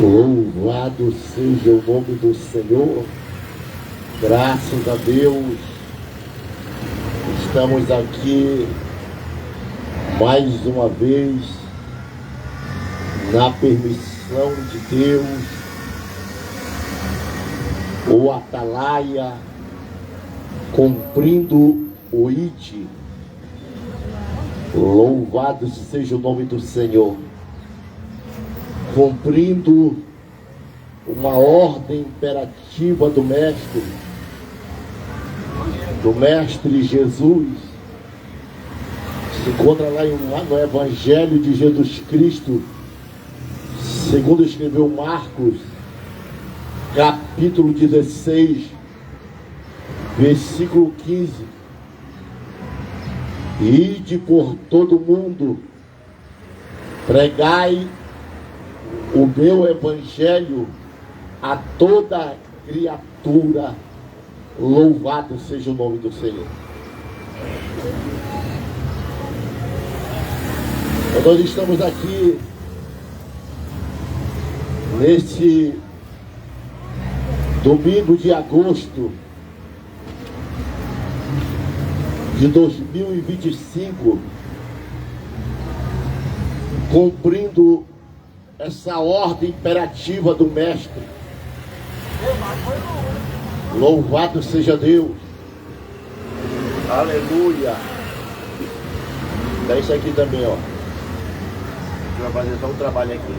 Louvado seja o nome do Senhor. Graças a Deus, estamos aqui mais uma vez na permissão de Deus, o Atalaia, cumprindo o ID. Louvado seja o nome do Senhor, cumprindo uma ordem imperativa do Mestre Jesus. Se encontra lá no Evangelho de Jesus Cristo, segundo escreveu Marcos, capítulo 16, versículo 15. Ide por todo mundo, pregai o meu evangelho a toda criatura. Louvado seja o nome do Senhor. Nós estamos aqui nesse domingo de agosto de 2025, cumprindo essa ordem imperativa do Mestre. Louvado seja Deus. Aleluia. Dá isso aqui também, ó. Vai fazer só um trabalho aqui.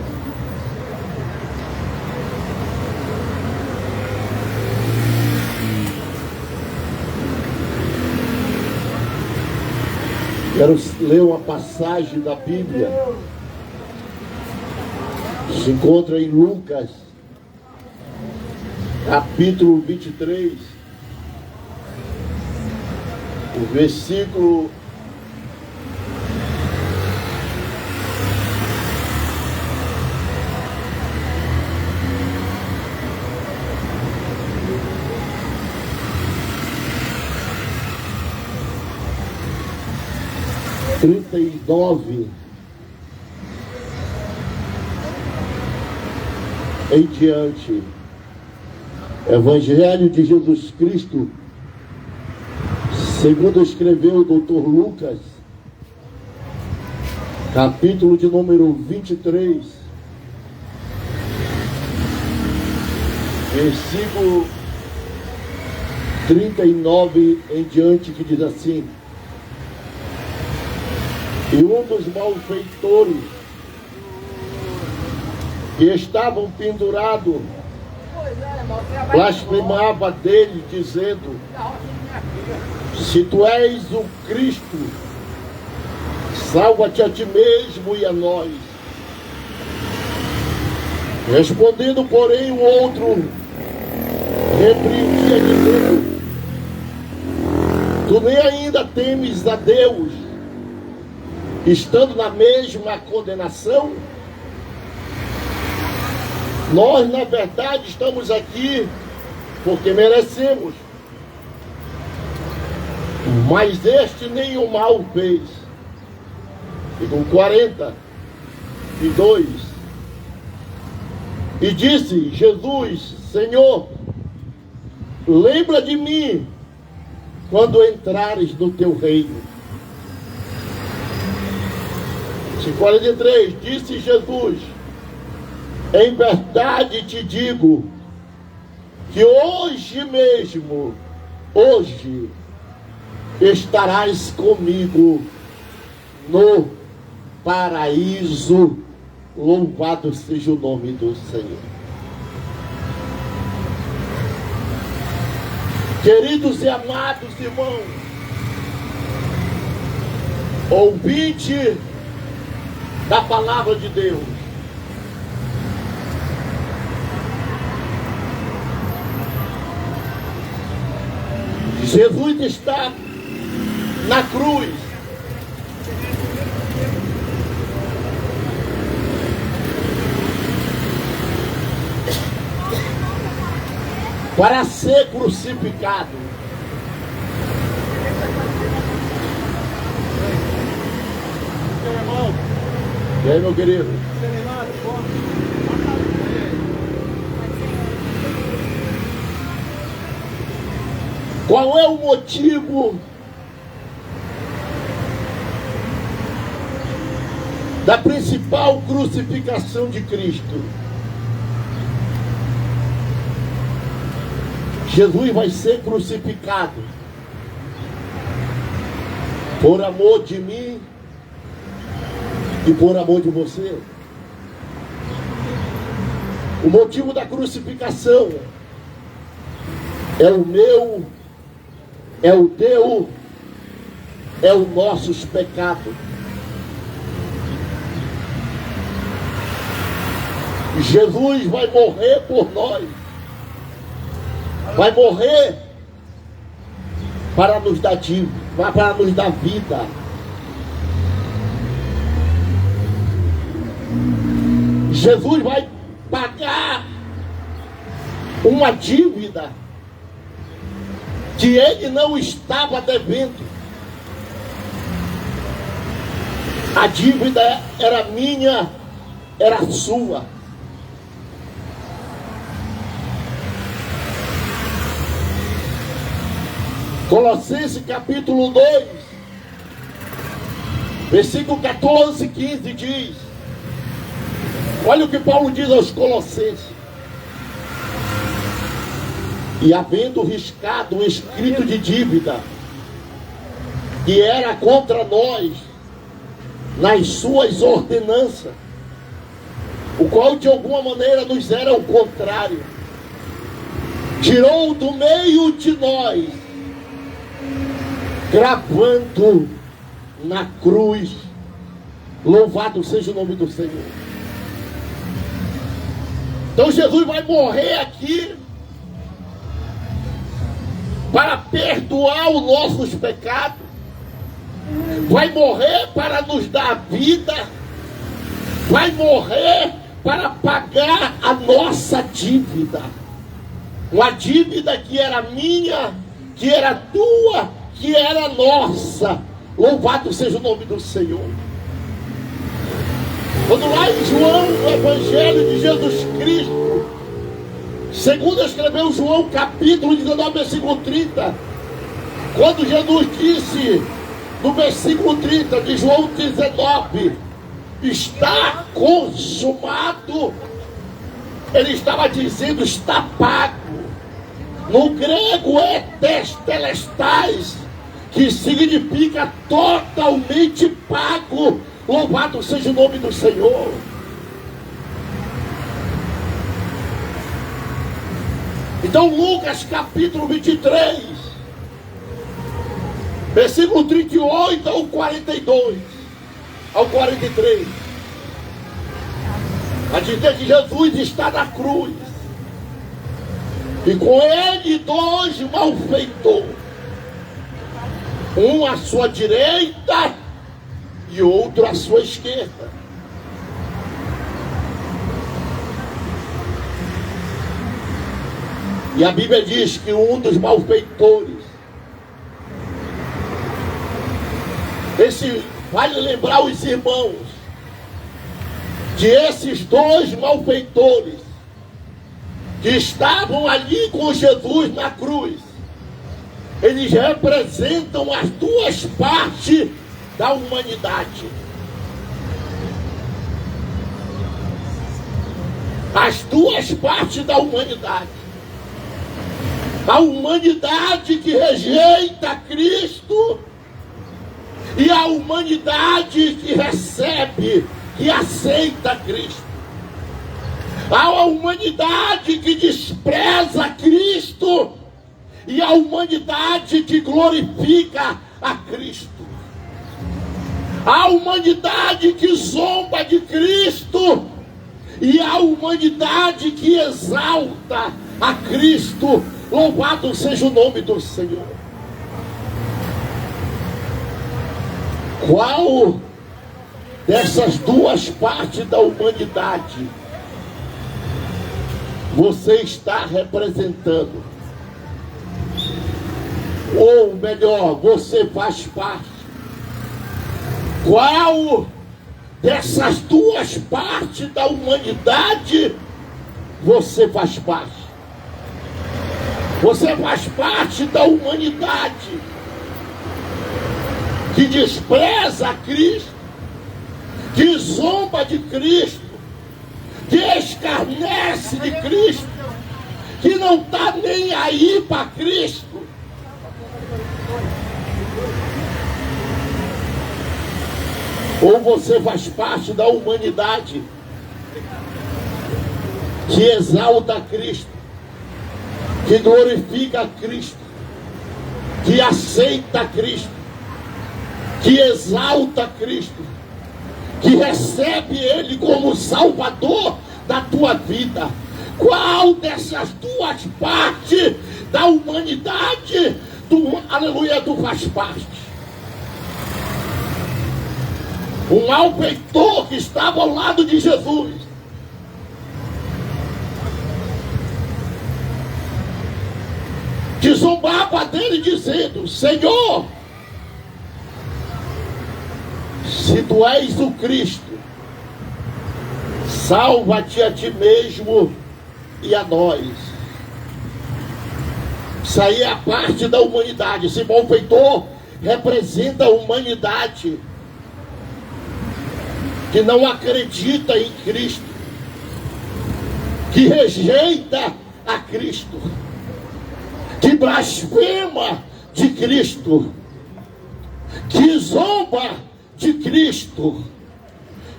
Quero ler uma passagem da Bíblia. Se encontra em Lucas, capítulo 23, o versículo 39 em diante. Evangelho de Jesus Cristo, segundo escreveu o Dr. Lucas, capítulo de número 23, versículo 39 em diante, que diz assim: e um dos malfeitores que estavam pendurados blasfemava dele, dizendo: se tu és o Cristo, salva-te a ti mesmo e a nós. Respondendo, porém, o outro repreendia, dizendo: tu nem ainda temes a Deus, estando na mesma condenação? Nós, na verdade, estamos aqui porque merecemos, mas este nenhum mal fez. Ficam 42. E disse Jesus: Senhor, lembra de mim quando entrares no teu reino. 43. Disse Jesus: em verdade te digo que hoje mesmo, hoje, estarás comigo no paraíso. Louvado seja o nome do Senhor. Queridos e amados irmãos, ouvinte da palavra de Deus, Jesus está na cruz para ser crucificado. E aí, meu querido? Qual é o motivo da principal crucificação de Cristo? Jesus vai ser crucificado por amor de mim e por amor de você. O motivo da crucificação é o meu, é o teu, é os nossos pecados. Jesus vai morrer por nós. Vai morrer para nos dar para nos dar vida. Jesus vai pagar uma dívida que ele não estava devendo. A dívida era minha, era sua. Colossenses capítulo 2, versículo 14 e 15 diz: olha o que Paulo diz aos Colossenses: e havendo riscado o escrito de dívida que era contra nós nas suas ordenanças, o qual de alguma maneira nos era o contrário, tirou do meio de nós, gravando na cruz. Louvado seja o nome do Senhor. Então Jesus vai morrer aqui para perdoar os nossos pecados, vai morrer para nos dar vida, vai morrer para pagar a nossa dívida. Uma dívida que era minha, que era tua, que era nossa. Louvado seja o nome do Senhor. Quando lá em João, no Evangelho de Jesus Cristo, segundo escreveu João capítulo 19, versículo 30, quando Jesus disse no versículo 30 de João 19, está consumado, ele estava dizendo está pago. No grego é testelestais, que significa totalmente pago. Louvado seja o nome do Senhor. Então Lucas capítulo 23, versículo 38 ao 42, ao 43, a dizer que Jesus está na cruz, e com ele dois malfeitores, um à sua direita e outro à sua esquerda. E a Bíblia diz que um dos malfeitores, esse vale lembrar os irmãos, que esses dois malfeitores que estavam ali com Jesus na cruz, eles representam as duas partes da humanidade. As duas partes da humanidade. A humanidade que rejeita Cristo e a humanidade que recebe, que aceita Cristo. A humanidade que despreza Cristo e a humanidade que glorifica a Cristo. A humanidade que zomba de Cristo e a humanidade que exalta a Cristo. Louvado seja o nome do Senhor. Qual dessas duas partes da humanidade você está representando? Ou melhor, você faz parte? Qual dessas duas partes da humanidade você faz parte? Você faz parte da humanidade que despreza Cristo, que zomba de Cristo, que escarnece de Cristo, que não está nem aí para Cristo. Ou você faz parte da humanidade que exalta Cristo, que glorifica Cristo, que aceita Cristo, que exalta Cristo, que recebe Ele como Salvador da tua vida. Qual dessas duas partes da humanidade, aleluia, tu faz parte? Um malfeitor que estava ao lado de Jesus, que zombava dele dizendo: Senhor, se tu és o Cristo, salva-te a ti mesmo e a nós. Isso aí é a parte da humanidade. Esse malfeitor representa a humanidade que não acredita em Cristo, que rejeita a Cristo, que blasfema de Cristo, que zomba de Cristo,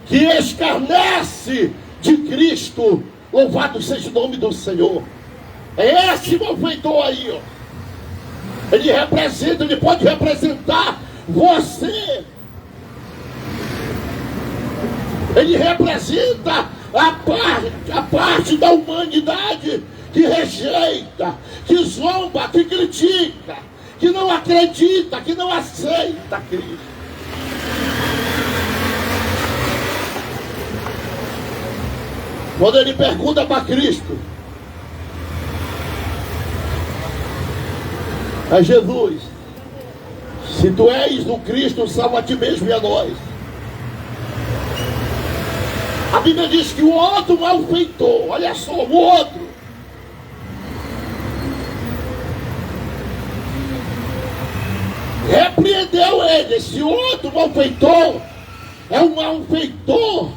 que escarnece de Cristo. Louvado seja o nome do Senhor. É esse malfeitor aí, ó. Ele representa, ele pode representar você. Ele representa a parte da humanidade que rejeita, que zomba, que critica, que não acredita, que não aceita Cristo. Quando ele pergunta para Cristo, a Jesus, se tu és o Cristo, salva a ti mesmo e a nós. A Bíblia diz que o outro malfeitor, olha só, o outro, repreendeu ele. Esse outro malfeitor é um malfeitor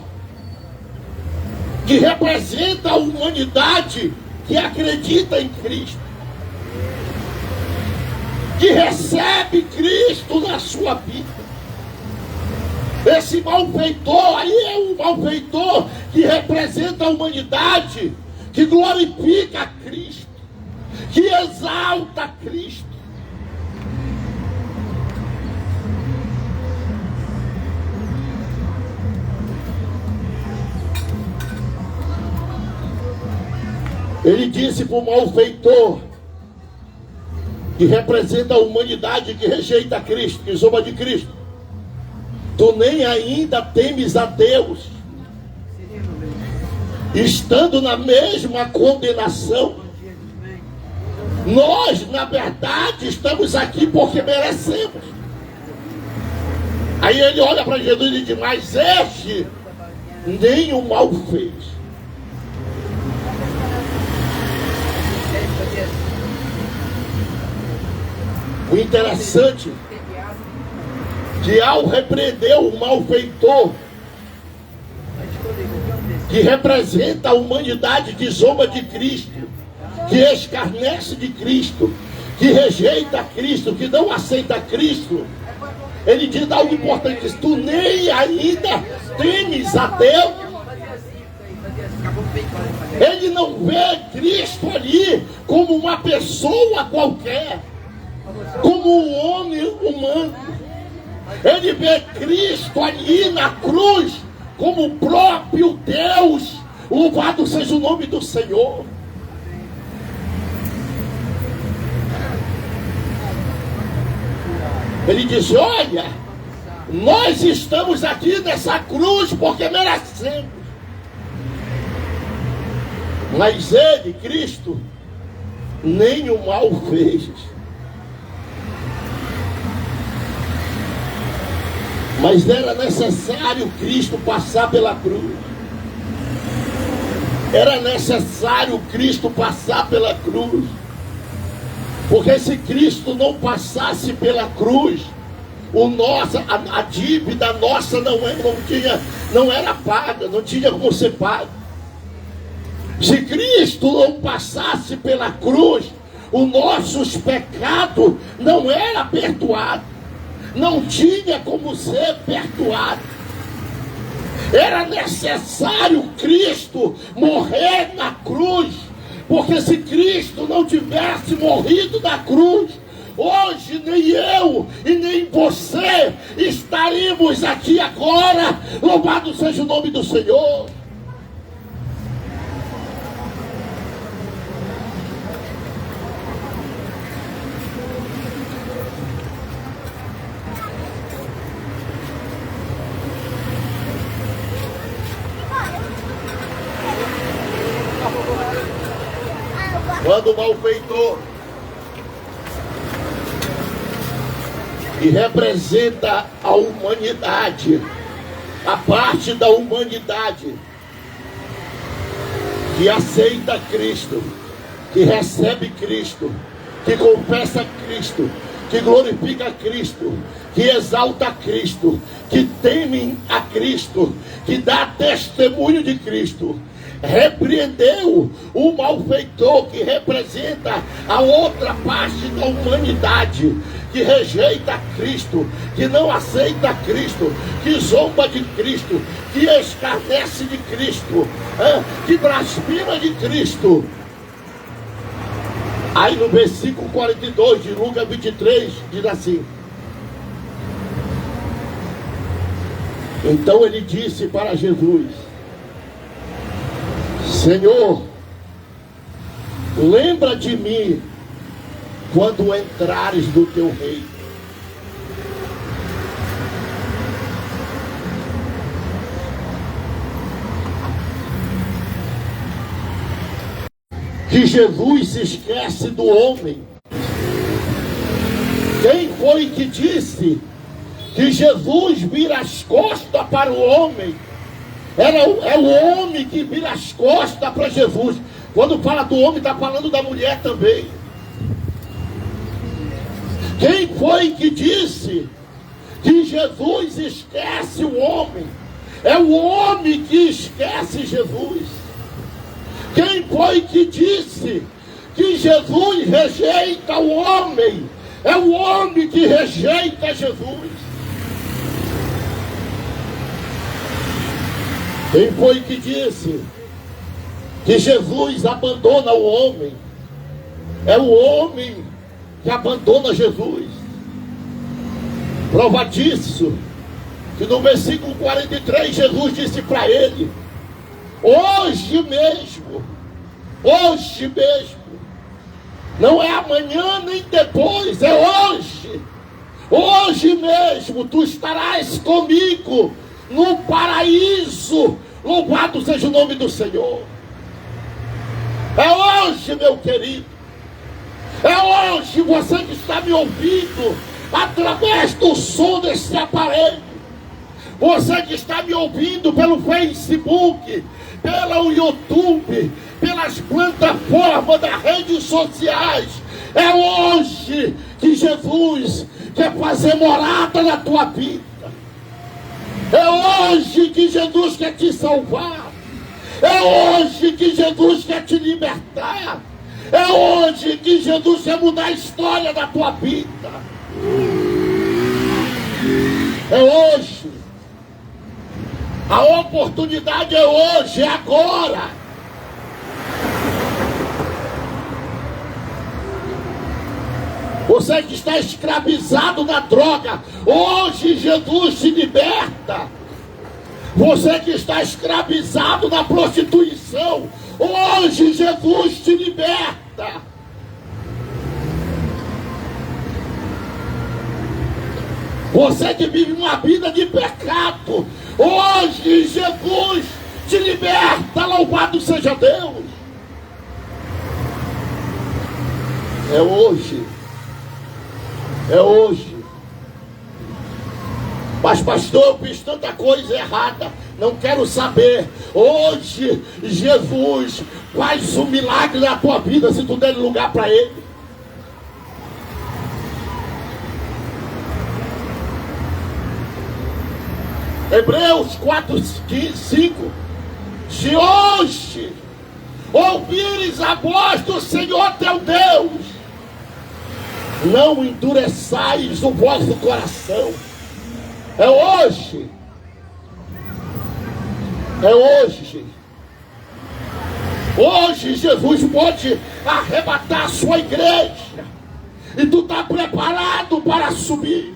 que representa a humanidade que acredita em Cristo, que recebe Cristo na sua vida. Esse malfeitor aí é um malfeitor que representa a humanidade, que glorifica Cristo, que exalta Cristo. Ele disse para o malfeitor, que representa a humanidade que rejeita Cristo, que zomba de Cristo: tu nem ainda temes a Deus, estando na mesma condenação. Nós, na verdade, estamos aqui porque merecemos. Aí ele olha para Jesus e diz: mas este nem o mal fez. O interessante que ao repreender o malfeitor, que representa a humanidade que zomba de Cristo, que escarnece de Cristo, que rejeita Cristo, que não aceita Cristo, ele diz algo importante: diz, tu nem ainda temes a Deus. Ele não vê Cristo ali como uma pessoa qualquer, como um homem humano. Ele vê Cristo ali na cruz como o próprio Deus. Louvado seja o nome do Senhor. Ele diz: olha, nós estamos aqui nessa cruz porque merecemos. Mas ele, Cristo, nem o mal fez. Mas era necessário Cristo passar pela cruz. Era necessário Cristo passar pela cruz. Porque se Cristo não passasse pela cruz, a dívida nossa não era paga, não tinha como ser paga. Se Cristo não passasse pela cruz, os nossos pecados não eram perdoados, não tinha como ser perdoado. Era necessário Cristo morrer na cruz, porque se Cristo não tivesse morrido na cruz, hoje nem eu e nem você estaríamos aqui agora. Louvado seja o nome do Senhor. Quando o malfeitor, que representa a humanidade, a parte da humanidade que aceita Cristo, que recebe Cristo, que confessa Cristo, que glorifica Cristo, que exalta Cristo, que teme a Cristo, que dá testemunho de Cristo, repreendeu o malfeitor, que representa a outra parte da humanidade, que rejeita Cristo, que não aceita Cristo, que zomba de Cristo, que escarnece de Cristo, que blasfema de Cristo. Aí no versículo 42 de Lucas 23 diz assim: então ele disse para Jesus: Senhor, lembra de mim quando entrares no teu reino. Que Jesus se esquece do homem. Quem foi que disse que Jesus vira as costas para o homem? É o homem que vira as costas para Jesus. Quando fala do homem, está falando da mulher também. Quem foi que disse que Jesus esquece o homem? É o homem que esquece Jesus. Quem foi que disse que Jesus rejeita o homem? É o homem que rejeita Jesus. Quem foi que disse que Jesus abandona o homem? É o homem que abandona Jesus. Prova disso, que no versículo 43 Jesus disse para ele: hoje mesmo, não é amanhã nem depois, é hoje mesmo tu estarás comigo no paraíso. Louvado seja o nome do Senhor. É hoje, meu querido. É hoje, você que está me ouvindo através do som desse aparelho, você que está me ouvindo pelo Facebook, pelo YouTube, pelas plataformas das redes sociais, é hoje que Jesus quer fazer morada na tua vida. É hoje que Jesus quer te salvar. É hoje que Jesus quer te libertar. É hoje que Jesus quer mudar a história da tua vida. É hoje. A oportunidade é hoje, é agora. Você que está escravizado na droga, hoje Jesus te liberta. Você que está escravizado na prostituição, hoje Jesus te liberta. Você que vive uma vida de pecado, hoje Jesus te liberta. Louvado seja Deus. É hoje. É hoje. Mas pastor, eu fiz tanta coisa errada, não quero saber. Hoje Jesus faz um milagre na tua vida se tu der lugar para Ele. Hebreus 4, 5. Se hoje ouvires a voz do Senhor teu Deus, não endureçais o vosso coração. É hoje. É hoje, gente. Hoje Jesus pode arrebatar a sua igreja. E tu está preparado para subir.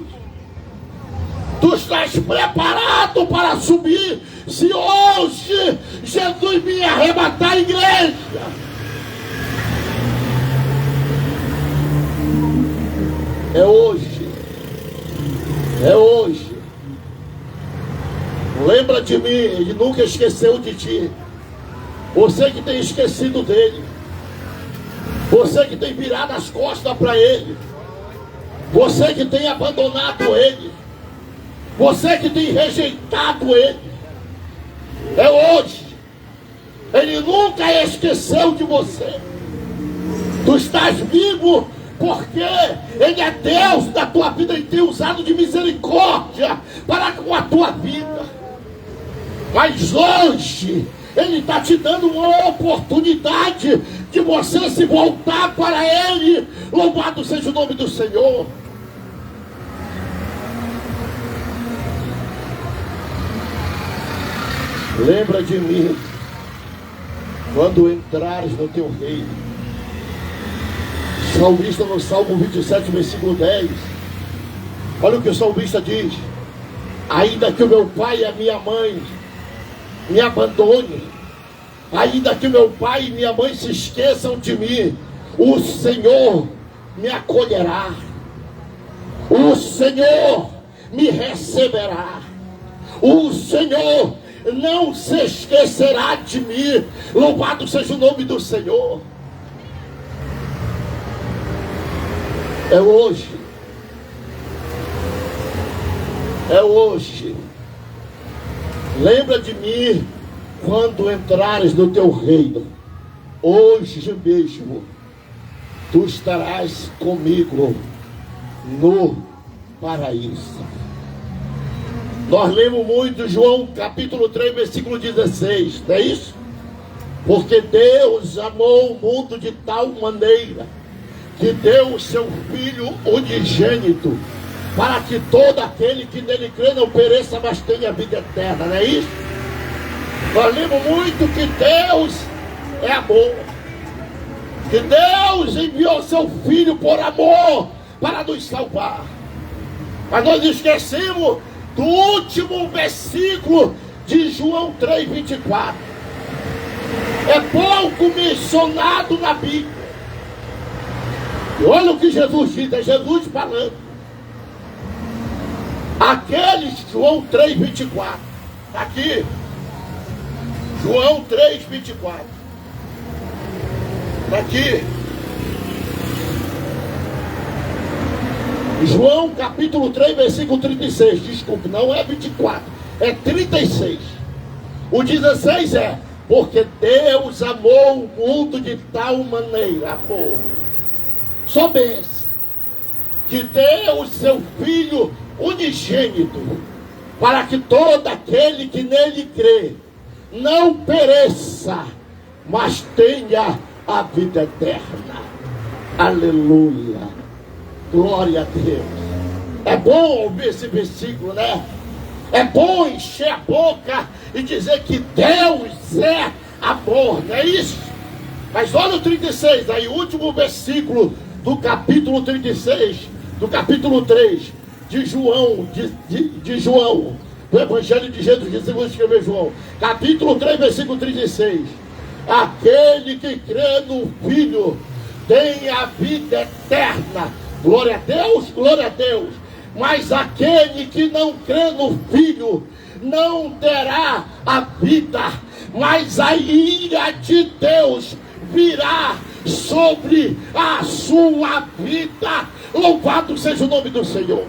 Tu estás preparado para subir. Se hoje Jesus vir arrebatar a igreja. É hoje. É hoje. Lembra de mim, ele nunca esqueceu de ti. Você que tem esquecido dele. Você que tem virado as costas para ele. Você que tem abandonado ele. Você que tem rejeitado ele. É hoje. Ele nunca esqueceu de você. Tu estás vivo porque ele é Deus da tua vida e tem usado de misericórdia para com a tua vida. Mas hoje ele está te dando uma oportunidade de você se voltar para ele. Louvado seja o nome do Senhor. Lembra de mim quando entrares no teu reino. Salmista no Salmo 27, versículo 10. Olha o que o salmista diz: ainda que o meu pai e a minha mãe me abandone, ainda que meu pai e minha mãe se esqueçam de mim, o Senhor me acolherá, o Senhor me receberá, o Senhor não se esquecerá de mim. Louvado seja o nome do Senhor. É hoje. É hoje. Lembra de mim quando entrares no teu reino. Hoje mesmo tu estarás comigo no paraíso. Nós lemos muito João capítulo 3, versículo 16, não é isso? Porque Deus amou o mundo de tal maneira que deu o seu Filho unigênito, para que todo aquele que nele crê não pereça, mas tenha vida eterna, não é isso? Nós lemos muito que Deus é amor, que Deus enviou seu Filho por amor para nos salvar. Mas nós esquecemos do último versículo de João 3,24. É pouco mencionado na Bíblia. E olha o que Jesus diz, é Jesus falando. Aqueles, João 3,24. Está aqui. João 3,24. Está aqui. João capítulo 3, versículo 36. Desculpe, não é 24, é 36. O 16 é: porque Deus amou o mundo de tal maneira, amor, somente que deu o seu Filho unigênito, para que todo aquele que nele crê não pereça, mas tenha a vida eterna. Aleluia. Glória a Deus. É bom ouvir esse versículo, né? É bom encher a boca e dizer que Deus é amor, não é isso? Mas olha o 36, aí o último versículo do capítulo 36, do capítulo 3 de João, de João, do Evangelho de Jesus, segundo escreveu João, capítulo 3, versículo 36. Aquele que crê no Filho tem a vida eterna. Glória a Deus, glória a Deus. Mas aquele que não crê no Filho não terá a vida, mas a ira de Deus virá sobre a sua vida. Louvado seja o nome do Senhor.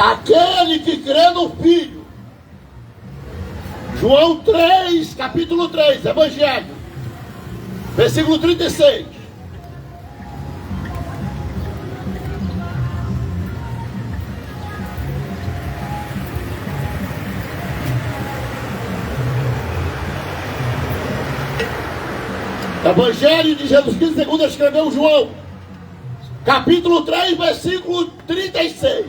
Aquele que crê no Filho. João 3, capítulo 3, Evangelho, versículo 36. Evangelho de Jesus Cristo segundo escreveu João, capítulo 3, versículo 36.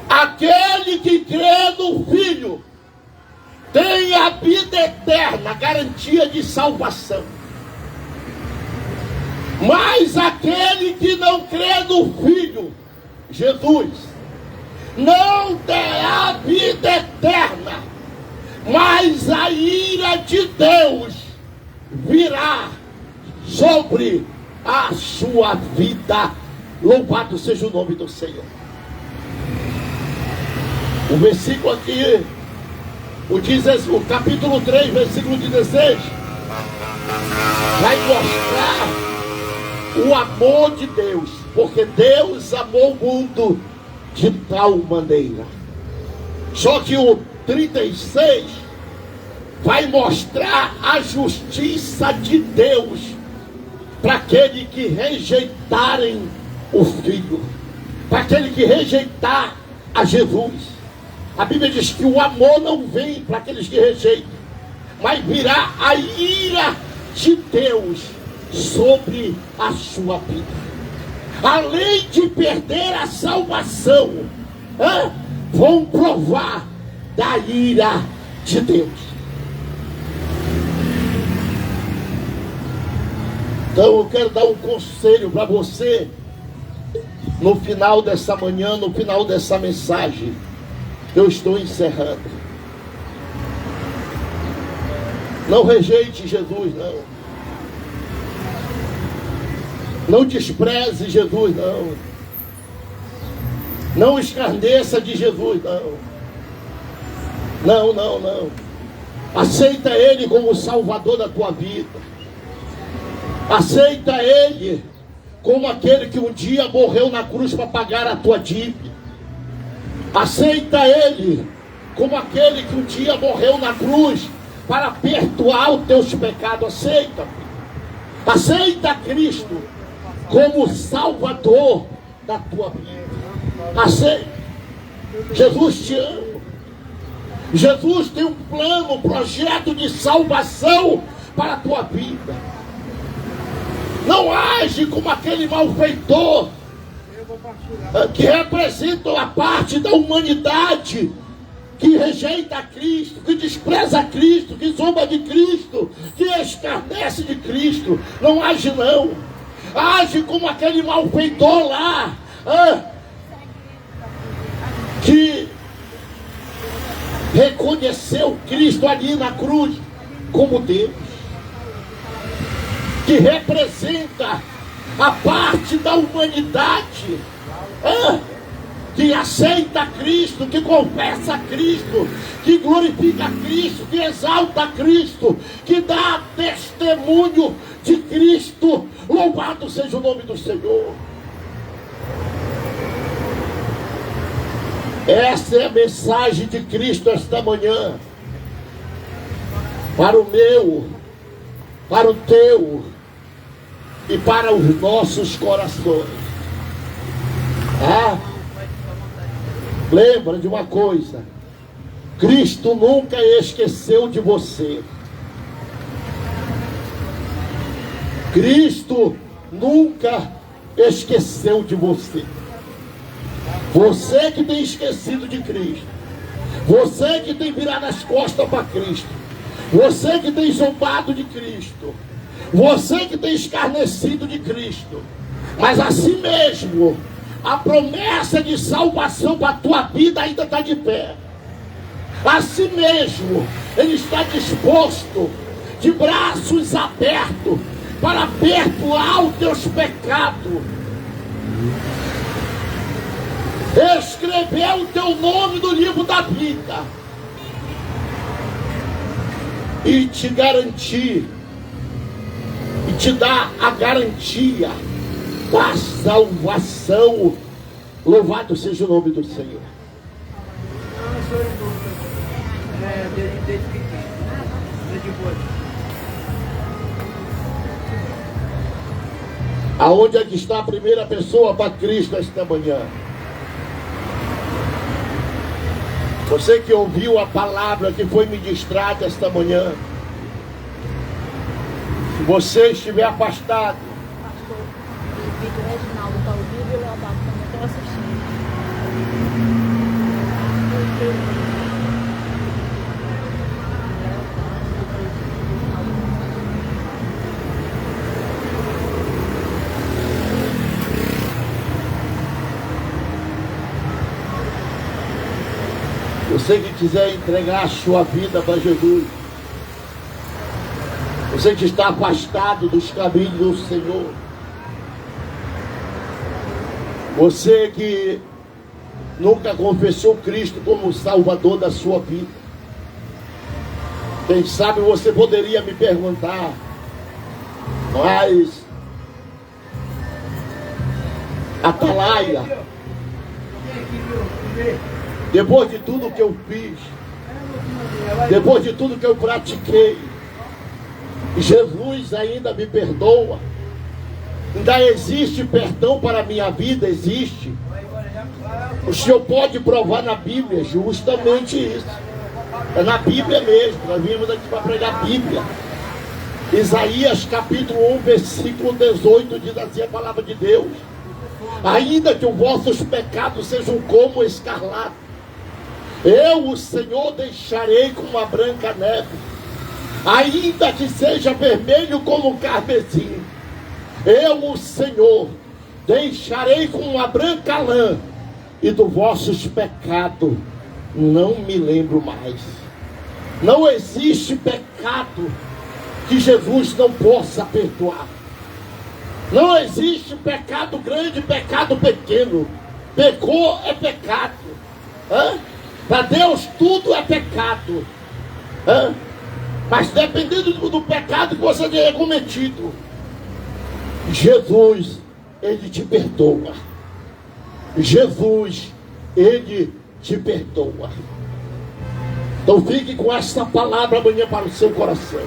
Aquele que crê no Filho tem a vida eterna, garantia de salvação. Mas aquele que não crê no Filho, Jesus, não terá vida eterna, mas a ira de Deus virá sobre a sua vida. Louvado seja o nome do Senhor. O versículo aqui, o capítulo 3, versículo 16, vai mostrar o amor de Deus, porque Deus amou o mundo de tal maneira. Só que o 36 vai mostrar a justiça de Deus para aquele que rejeitarem o Filho, para aquele que rejeitar a Jesus. A Bíblia diz que o amor não vem para aqueles que rejeitam, mas virá a ira de Deus sobre a sua vida. Além de perder a salvação, vão provar da ira de Deus. Então eu quero dar um conselho para você no final dessa manhã, no final dessa mensagem. Eu estou encerrando. Não rejeite Jesus, não. Não despreze Jesus, não. Não escarneça de Jesus, não. Não, não, não. Aceita Ele como o Salvador da tua vida. Aceita Ele como aquele que um dia morreu na cruz para pagar a tua dívida. Aceita Ele como aquele que um dia morreu na cruz para perdoar os teus pecados. Aceita. Aceita Cristo como Salvador da tua vida. Aceita. Jesus te ama. Jesus tem um plano, um projeto de salvação para a tua vida. Não age como aquele malfeitor que representa a parte da humanidade que rejeita Cristo, que despreza Cristo, que zomba de Cristo, que escarnece de Cristo. Não age não. Age como aquele malfeitor lá, que reconheceu Cristo ali na cruz como Deus, que representa a parte da humanidade que aceita Cristo, que confessa Cristo, que glorifica Cristo, que exalta Cristo, que dá testemunho de Cristo. Louvado seja o nome do Senhor. Essa é a mensagem de Cristo esta manhã, para o meu, para o teu e para os nossos corações. Lembra de uma coisa: Cristo nunca esqueceu de você. Cristo nunca esqueceu de você. Você que tem esquecido de Cristo, você que tem virado as costas para Cristo, você que tem zombado de Cristo, você que tem escarnecido de Cristo, mas assim mesmo a promessa de salvação para a tua vida ainda está de pé. Assim mesmo Ele está disposto, de braços abertos, para perdoar os teus pecados, escrever o teu nome no livro da vida e te garantir, e te dar a garantia da salvação Louvado seja o nome do Senhor. Não, sou eu desde pequeno. Desde boa. Aonde é que está a primeira pessoa para Cristo esta manhã? Você que ouviu a palavra que foi ministrada esta manhã. Se você estiver afastado, Pastor, o vídeo Reginaldo está ao vivo e o Leobaldo também estão assistindo. você que quiser entregar a sua vida para Jesus, você que está afastado dos caminhos do Senhor, você que nunca confessou Cristo como Salvador da sua vida, quem sabe você poderia me perguntar, mas Atalaia, depois de tudo que eu fiz, depois de tudo que eu pratiquei, Jesus ainda me perdoa? Ainda existe perdão para a minha vida? Existe. O Senhor pode provar na Bíblia justamente isso. É na Bíblia mesmo. Nós vimos aqui para pregar a Bíblia. Isaías capítulo 1 versículo 18 diz assim a palavra de Deus: ainda que os vossos pecados sejam como escarlate, eu, o Senhor, deixarei como a branca neve. Ainda que seja vermelho como o carmesim, eu, o Senhor, deixarei como a branca lã, e dos vossos pecados não me lembro mais. Não existe pecado que Jesus não possa perdoar. Não existe pecado grande, pecado pequeno. Pecou é pecado. Para Deus tudo é pecado. Mas dependendo do pecado que você tenha cometido, Jesus, Ele te perdoa. Jesus, Ele te perdoa. Então fique com esta palavra amanhã para o seu coração.